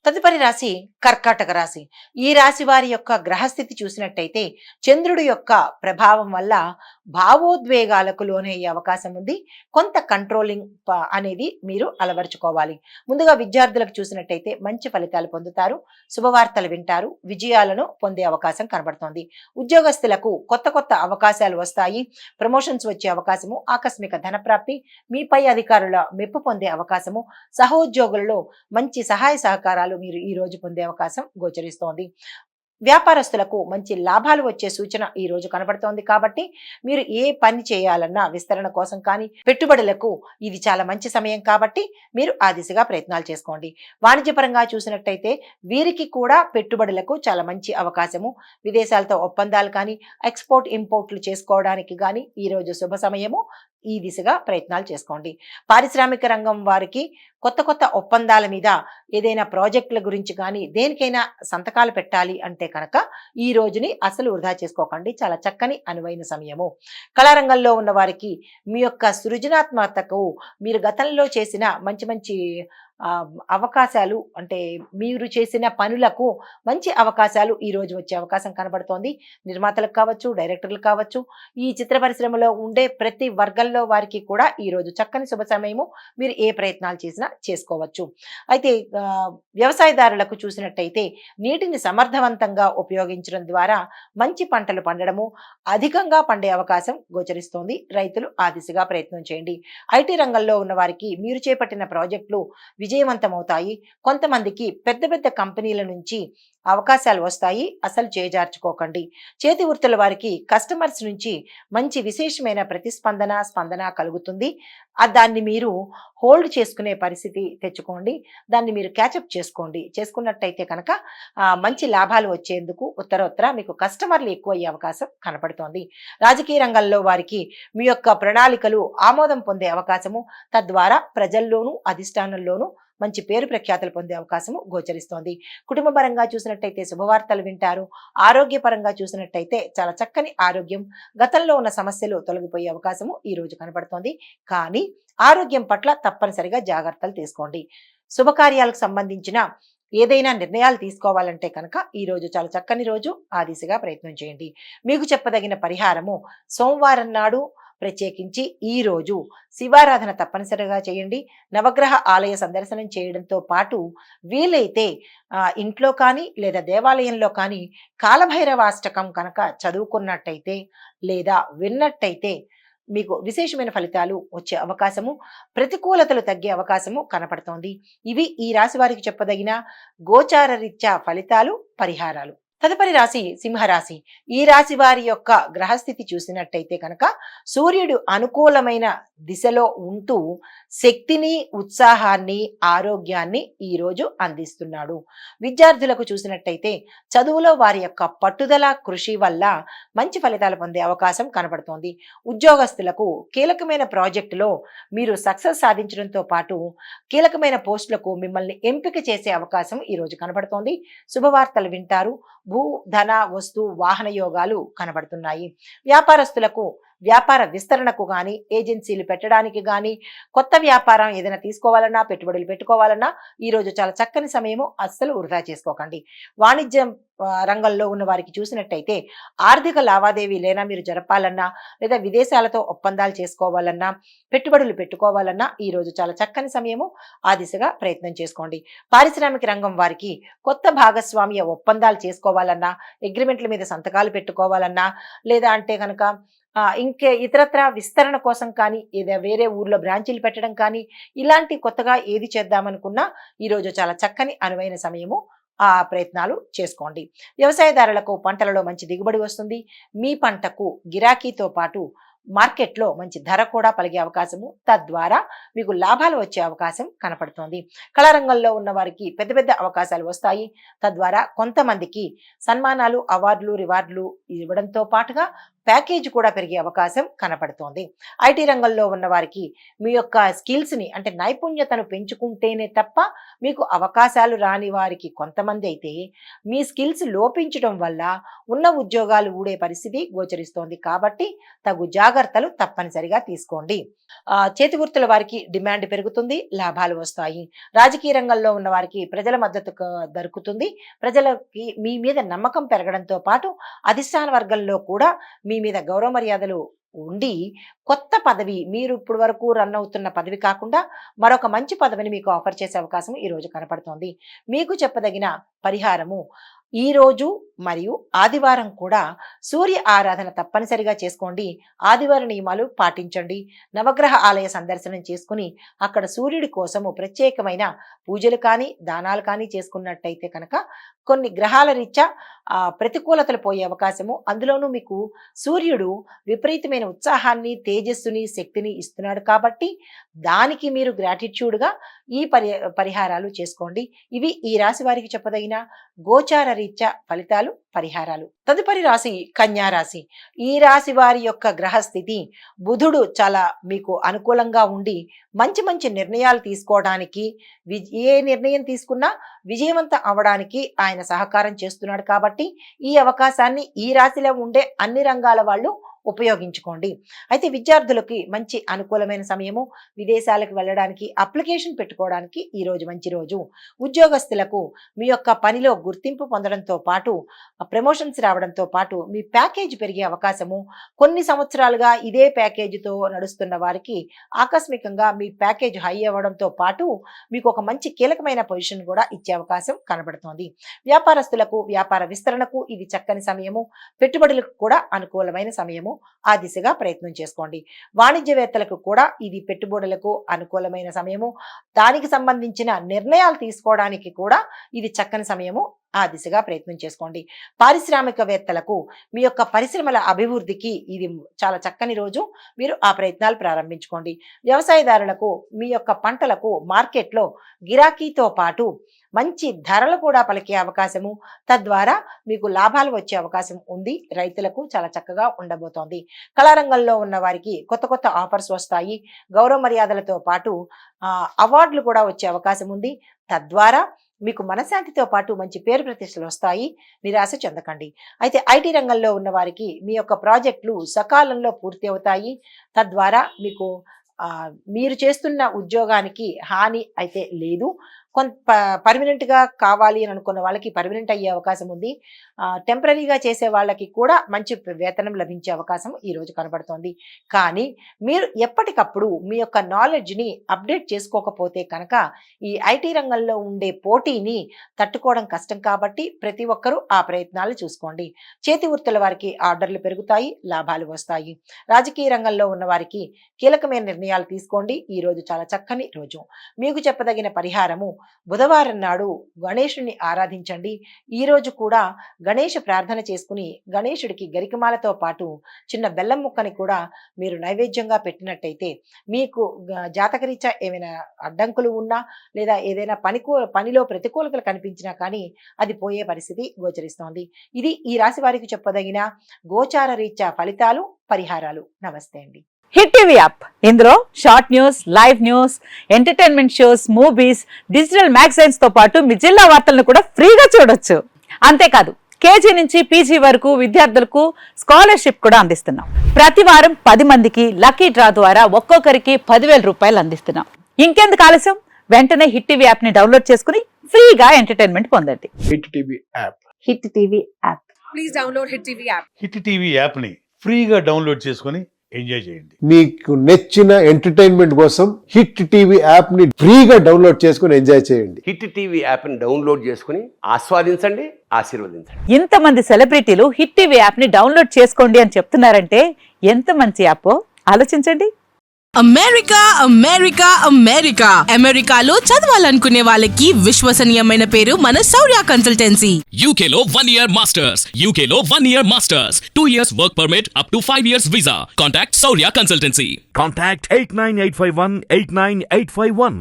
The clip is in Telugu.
తదుపరి రాశి కర్కాటక రాశి. ఈ రాశి వారి యొక్క గ్రహస్థితి చూసినట్టయితే చంద్రుడి యొక్క ప్రభావం వల్ల భావోద్వేగాలకు లోనయ్యే అవకాశం ఉంది. కొంత కంట్రోలింగ్ అనేది మీరు అలవరుచుకోవాలి. ముందుగా విద్యార్థులకు చూసినట్టయితే మంచి ఫలితాలు పొందుతారు, శుభవార్తలు వింటారు, విజయాలను పొందే అవకాశం కనబడుతోంది. ఉద్యోగస్తులకు కొత్త కొత్త అవకాశాలు వస్తాయి, ప్రమోషన్స్ వచ్చే అవకాశము, ఆకస్మిక ధనప్రాప్తి, మీ పై అధికారుల మెప్పు పొందే అవకాశము, సహోద్యోగులలో మంచి సహాయ సహకారాలు మీరు ఈ రోజు పొందే అవకాశం గోచరిస్తోంది. వ్యాపారస్తులకు మంచి లాభాలు వచ్చే సూచన ఈ రోజు కనబడుతోంది. కాబట్టి మీరు ఏ పని చేయాలన్నా విస్తరణ కోసం కానీ పెట్టుబడులకు ఇది చాలా మంచి సమయం కాబట్టి మీరు ఆ దిశగా ప్రయత్నాలు చేసుకోండి. వాణిజ్యపరంగా చూసినట్టయితే వీరికి కూడా పెట్టుబడులకు చాలా మంచి అవకాశము, విదేశాలతో ఒప్పందాలు కానీ ఎక్స్పోర్ట్ ఇంపోర్ట్లు చేసుకోవడానికి కానీ ఈ రోజు శుభ సమయము. ఈ దిశగా ప్రయత్నాలు చేసుకోండి. పారిశ్రామిక రంగం వారికి కొత్త కొత్త ఒప్పందాల మీద ఏదైనా ప్రాజెక్టుల గురించి కానీ దేనికైనా సంతకాలు పెట్టాలి అంటే కనుక ఈ రోజుని అసలు వృధా చేసుకోకండి. చాలా చక్కని అనువైన సమయము. కళారంగంలో ఉన్న వారికి మీ యొక్క సృజనాత్మకతకు మీరు గతంలో చేసిన మంచి మంచి అవకాశాలు, అంటే మీరు చేసిన పనులకు మంచి అవకాశాలు ఈ రోజు వచ్చే అవకాశం కనబడుతోంది. నిర్మాతలకు కావచ్చు, డైరెక్టర్లు కావచ్చు, ఈ చిత్ర పరిశ్రమలో ఉండే ప్రతి వర్గంలో వారికి కూడా ఈ రోజు చక్కని శుభ సమయము. మీరు ఏ ప్రయత్నాలు చేసినా చేసుకోవచ్చు. అయితే వ్యవసాయదారులకు చూసినట్టయితే నీటిని సమర్థవంతంగా ఉపయోగించడం ద్వారా మంచి పంటలు పండడము, అధికంగా పండే అవకాశం గోచరిస్తోంది. రైతులు ఆ దిశగా ప్రయత్నం చేయండి. ఐటీ రంగంలో ఉన్న వారికి మీరు చేపట్టిన ప్రాజెక్టులు విజయవంతమవుతాయి. కొంతమందికి పెద్ద పెద్ద కంపెనీల నుంచి అవకాశాలు వస్తాయి. అసలు చేజార్చుకోకండి. చేతి వృత్తుల వారికి కస్టమర్స్ నుంచి మంచి విశేషమైన స్పందన కలుగుతుంది. దాన్ని మీరు హోల్డ్ చేసుకునే పరిస్థితి తెచ్చుకోండి. దాన్ని మీరు క్యాచప్ చేసుకున్నట్టయితే కనుక మంచి లాభాలు వచ్చేందుకు ఉత్తరోత్తర మీకు కస్టమర్లు ఎక్కువ అయ్యే అవకాశం కనపడుతోంది. రాజకీయ రంగంలో వారికి మీ యొక్క ప్రణాళికలు ఆమోదం పొందే అవకాశము, తద్వారా ప్రజల్లోనూ అధిష్టానంలోనూ మంచి పేరు ప్రఖ్యాతులు పొందే అవకాశము గోచరిస్తోంది. కుటుంబ పరంగా చూసినట్టయితే శుభవార్తలు వింటారు. ఆరోగ్యపరంగా చూసినట్టయితే చాలా చక్కని ఆరోగ్యం, గతంలో ఉన్న సమస్యలు తొలగిపోయే అవకాశము ఈ రోజు కనబడుతోంది. కానీ ఆరోగ్యం పట్ల తప్పనిసరిగా జాగ్రత్తలు తీసుకోండి. శుభకార్యాలకు సంబంధించిన ఏదైనా నిర్ణయాలు తీసుకోవాలంటే కనుక ఈ రోజు చాలా చక్కని రోజు. ఆ దిశగా ప్రయత్నం చేయండి. మీకు చెప్పదగిన పరిహారము సోమవారం నాడు ప్రత్యేకించి ఈ రోజు శివారాధన తప్పనిసరిగా చేయండి. నవగ్రహ ఆలయ సందర్శనం చేయడంతో పాటు వీలైతే ఇంట్లో కానీ లేదా దేవాలయంలో కానీ కాలభైరవాష్టకం కనుక చదువుకున్నట్టయితే లేదా విన్నట్టయితే మీకు విశేషమైన ఫలితాలు వచ్చే అవకాశము, ప్రతికూలతలు తగ్గే అవకాశము కనపడుతోంది. ఇవి ఈ రాశి వారికి చెప్పదగిన గోచార రీత్యా ఫలితాలు, పరిహారాలు. తదుపరి రాశి సింహరాశి. ఈ రాశి వారి యొక్క గ్రహస్థితి చూసినట్టయితే కనుక సూర్యుడు అనుకూలమైన దిశలో ఉంటూ శక్తిని, ఉత్సాహాన్ని, ఆరోగ్యాన్ని ఈ రోజు అందిస్తున్నాడు. విద్యార్థులకు చూసినట్టయితే చదువులో వారి యొక్క పట్టుదల, కృషి వల్ల మంచి ఫలితాలు పొందే అవకాశం కనబడుతోంది. ఉద్యోగస్తులకు కీలకమైన ప్రాజెక్టులో మీరు సక్సెస్ సాధించడంతో పాటు కీలకమైన పోస్టులకు మిమ్మల్ని ఎంపిక చేసే అవకాశం ఈ రోజు కనబడుతోంది. శుభవార్తలు వింటారు. భూ, ధన, వస్తు, వాహన యోగాలు కనబడుతున్నాయి. వ్యాపారస్తులకు వ్యాపార విస్తరణకు కానీ, ఏజెన్సీలు పెట్టడానికి కానీ, కొత్త వ్యాపారం ఏదైనా తీసుకోవాలన్నా, పెట్టుబడులు పెట్టుకోవాలన్నా ఈ రోజు చాలా చక్కని సమయము. అస్సలు వృధా చేసుకోకండి. వాణిజ్యం రంగంలో ఉన్న వారికి చూసినట్టయితే ఆర్థిక లావాదేవీలైనా మీరు జరపాలన్నా, లేదా విదేశాలతో ఒప్పందాలు చేసుకోవాలన్నా, పెట్టుబడులు పెట్టుకోవాలన్నా ఈ రోజు చాలా చక్కని సమయము. ఆ దిశగా ప్రయత్నం చేసుకోండి. పారిశ్రామిక రంగం వారికి కొత్త భాగస్వామ్య ఒప్పందాలు చేసుకోవాలన్నా, అగ్రిమెంట్ల మీద సంతకాలు పెట్టుకోవాలన్నా, లేదా అంటే కనుక ఇంకే ఇతరత్ర విస్తరణ కోసం కానీ, ఏదో వేరే ఊర్లో బ్రాంచీలు పెట్టడం కానీ, ఇలాంటి కొత్తగా ఏది చేద్దామనుకున్నా ఈరోజు చాలా చక్కని అనువైన సమయము. ఆ ప్రయత్నాలు చేసుకోండి. వ్యవసాయదారులకు పంటలలో మంచి దిగుబడి వస్తుంది. మీ పంటకు గిరాకీతో పాటు మార్కెట్లో మంచి ధర కూడా పలిగే అవకాశము, తద్వారా మీకు లాభాలు వచ్చే అవకాశం కనపడుతోంది. కళారంగంలో ఉన్న వారికి పెద్ద పెద్ద అవకాశాలు వస్తాయి. తద్వారా కొంతమందికి సన్మానాలు, అవార్డులు, రివార్డులు ఇవ్వడంతో పాటుగా ప్యాకేజ్ కూడా పెరిగే అవకాశం కనపడుతోంది. ఐటీ రంగంలో ఉన్న వారికి మీ యొక్క స్కిల్స్ని అంటే నైపుణ్యతను పెంచుకుంటేనే తప్ప మీకు అవకాశాలు రాని వారికి కొంతమంది అయితే మీ స్కిల్స్ లోపించడం వల్ల ఉన్న ఉద్యోగాలు ఊడే పరిస్థితి గోచరిస్తోంది. కాబట్టి తగు జాగ్రత్తలు తప్పనిసరిగా తీసుకోండి. చేతి వృత్తుల వారికి డిమాండ్ పెరుగుతుంది, లాభాలు వస్తాయి. రాజకీయ రంగంలో ఉన్న వారికి ప్రజల మద్దతు దొరుకుతుంది. ప్రజలకి మీ మీద నమ్మకం పెరగడంతో పాటు అధిష్టాన వర్గంలో కూడా మీ మీద గౌరవ మర్యాదలు ఉండి కొత్త పదవి, మీరు ఇప్పుడు వరకు రన్ అవుతున్న పదవి కాకుండా మరొక మంచి పదవిని మీకు ఆఫర్ చేసే అవకాశం ఈ రోజు కనపడుతోంది. మీకు చెప్పదగిన పరిహారము ఈ రోజు మరియు ఆదివారం కూడా సూర్య ఆరాధన తప్పనిసరిగా చేసుకోండి. ఆదివార నియమాలు పాటించండి. నవగ్రహ ఆలయ సందర్శనం చేసుకుని అక్కడ సూర్యుడి కోసము ప్రత్యేకమైన పూజలు కానీ దానాలు కానీ చేసుకున్నట్టయితే కనుక కొన్ని గ్రహాల రీత్యా ప్రతికూలతలు పోయే అవకాశము, అందులోనూ మీకు సూర్యుడు విపరీతమైన ఉత్సాహాన్ని, తేజస్సుని, శక్తిని ఇస్తున్నాడు కాబట్టి దానికి మీరు గ్రాటిట్యూడ్గా ఈ పరిహారాలు చేసుకోండి. ఇవి ఈ రాశి వారికి చెప్పదగిన గోచార రీత్యా ఫలితాలు, పరిహారాలు. తదుపరి రాశి కన్యా రాశి. ఈ రాశి వారి యొక్క గ్రహస్థితి బుధుడు చాలా మీకు అనుకూలంగా ఉండి మంచి మంచి నిర్ణయాలు తీసుకోవడానికి, ఏ నిర్ణయం తీసుకున్నా విజయవంతం అవడానికి ఆయన సహకారం చేస్తున్నాడు. కాబట్టి ఈ అవకాశాన్ని ఈ రాశిలో ఉండే అన్ని రంగాల వాళ్ళు ఉపయోగించుకోండి. అయితే విద్యార్థులకి మంచి అనుకూలమైన సమయము, విదేశాలకు వెళ్ళడానికి అప్లికేషన్ పెట్టుకోవడానికి ఈ రోజు మంచి రోజు. ఉద్యోగస్తులకు మీ యొక్క పనిలో గుర్తింపు పొందడంతో పాటు ప్రమోషన్స్ రావడంతో పాటు మీ ప్యాకేజ్ పెరిగే అవకాశము, కొన్ని సంవత్సరాలుగా ఇదే ప్యాకేజీతో నడుస్తున్న వారికి ఆకస్మికంగా మీ ప్యాకేజ్ హై అవ్వడంతో పాటు మీకు ఒక మంచి కీలకమైన పొజిషన్ కూడా ఇచ్చే అవకాశం కనబడుతోంది. వ్యాపారస్తులకు వ్యాపార విస్తరణకు ఇది చక్కని సమయము, పెట్టుబడులకు కూడా అనుకూలమైన సమయము. ఆ దిశగా ప్రయత్నం చేసుకోండి. వాణిజ్యవేత్తలకు కూడా ఇది పెట్టుబడులకు అనుకూలమైన సమయము, దానికి సంబంధించిన నిర్ణయాలు తీసుకోవడానికి కూడా ఇది చక్కని సమయము. ఆ దిశగా ప్రయత్నం చేసుకోండి. పారిశ్రామికవేత్తలకు మీ యొక్క పరిశ్రమల అభివృద్ధికి ఇది చాలా చక్కని రోజు, మీరు ఆ ప్రయత్నాలు ప్రారంభించుకోండి. వ్యవసాయదారులకు మీ యొక్క పంటలకు మార్కెట్లో గిరాకీతో పాటు మంచి ధరలు కూడా పలికే అవకాశము, తద్వారా మీకు లాభాలు వచ్చే అవకాశం ఉంది. రైతులకు చాలా చక్కగా ఉండబోతోంది. కళారంగంలో ఉన్న వారికి కొత్త కొత్త ఆఫర్స్ వస్తాయి. గౌరవ మర్యాదలతో పాటు అవార్డులు కూడా వచ్చే అవకాశం ఉంది. తద్వారా మీకు మనశ్శాంతితో పాటు మంచి పేరు ప్రతిష్టలు వస్తాయి. నిరాశ చెందకండి. అయితే ఐటీ రంగంలో ఉన్న వారికి మీ యొక్క ప్రాజెక్టులు సకాలంలో పూర్తి అవుతాయి. తద్వారా మీకు మీరు చేస్తున్న ఉద్యోగానికి హాని అయితే లేదు. పర్మనెంట్గా కావాలి అని అనుకున్న వాళ్ళకి పర్మనెంట్ అయ్యే అవకాశం ఉంది. టెంపరీగా చేసే వాళ్ళకి కూడా మంచి వేతనం లభించే అవకాశం ఈరోజు కనబడుతోంది. కానీ మీరు ఎప్పటికప్పుడు మీ యొక్క నాలెడ్జ్ని అప్డేట్ చేసుకోకపోతే కనుక ఈ ఐటీ రంగంలో ఉండే పోటీని తట్టుకోవడం కష్టం. కాబట్టి ప్రతి ఒక్కరూ ఆ ప్రయత్నాలు చూసుకోండి. చేతి వృత్తుల వారికి ఆర్డర్లు పెరుగుతాయి, లాభాలు వస్తాయి. రాజకీయ రంగంలో ఉన్న వారికి కీలకమైన నిర్ణయాలు తీసుకోండి. ఈ రోజు చాలా చక్కని రోజు. మీకు చెప్పదగిన పరిహారము, బుధవారం నాడు గణేశుని ఆరాధించండి. ఈ రోజు కూడా గణేష ప్రార్థన చేసుకుని గణేశుడికి గరికమాలతో పాటు చిన్న బెల్లం ముక్కని కూడా మీరు నైవేద్యంగా పెట్టినట్టయితే మీకు జాతకరీత్యా ఏమైనా అడ్డంకులు ఉన్నా లేదా ఏదైనా పనిలో ప్రతికూలతలు కనిపించినా కానీ అది పోయే పరిస్థితి గోచరిస్తోంది. ఇది ఈ రాశి వారికి చెప్పదగిన గోచార రీత్యా ఫలితాలు, పరిహారాలు. నమస్తే అండి. హిట్ టీవీ యాప్, ఇందులో short news, live news, entertainment shows, movies, digital magazines తో పాటు మీ జిల్లా వార్తలను కూడా ఫ్రీగా చూడొచ్చు. అంతేకాదు కేజీ నుంచి పీజీ వరకు విద్యార్థులకు స్కాలర్షిప్ కూడా అందిస్తున్నాం. ప్రతి వారం 10 మందికి లక్కీ డ్రా ద్వారా ఒక్కొక్కరికి 10,000 రూపాయలు అందిస్తున్నాం. ఇంకెందుకు ఆలస్యం, వెంటనే హిట్ టీవీ యాప్ ని డౌన్లోడ్ చేసుకుని ఫ్రీగా ఎంటర్టైన్మెంట్ పొందండి. Hit TV app. Hit TV app. Please download hit TV app. Hit TV app ని ఫ్రీగా డౌన్లోడ్ చేసుకుని ఎంజాయ్ చేయండి. మీకు నచ్చిన ఎంటర్టైన్మెంట్ కోసం హిట్ టీవీ యాప్ ని ఫ్రీగా డౌన్లోడ్ చేసుకుని ఎంజాయ్ చేయండి. హిట్ టీవీ యాప్ ని డౌన్లోడ్ చేసుకుని ఆస్వాదించండి, ఆశీర్వదించండి. ఇంతమంది సెలబ్రిటీలు హిట్ టీవీ యాప్ ని డౌన్లోడ్ చేసుకోండి అని చెప్తున్నారంటే ఎంత మంచి యాప్ ఆలోచించండి. అమెరికా అమెరికా అమెరికా అమెరికాలో చదవాలనుకునే వాళ్ళకి విశ్వసనీయమైన పేరు మన శౌర్య కన్సల్టెన్సీ. UK లో 1 year masters, UK లో 1 year masters, 2 years work permit up to 5 years visa. Contact Saurya Consultancy. Contact 89851 89851.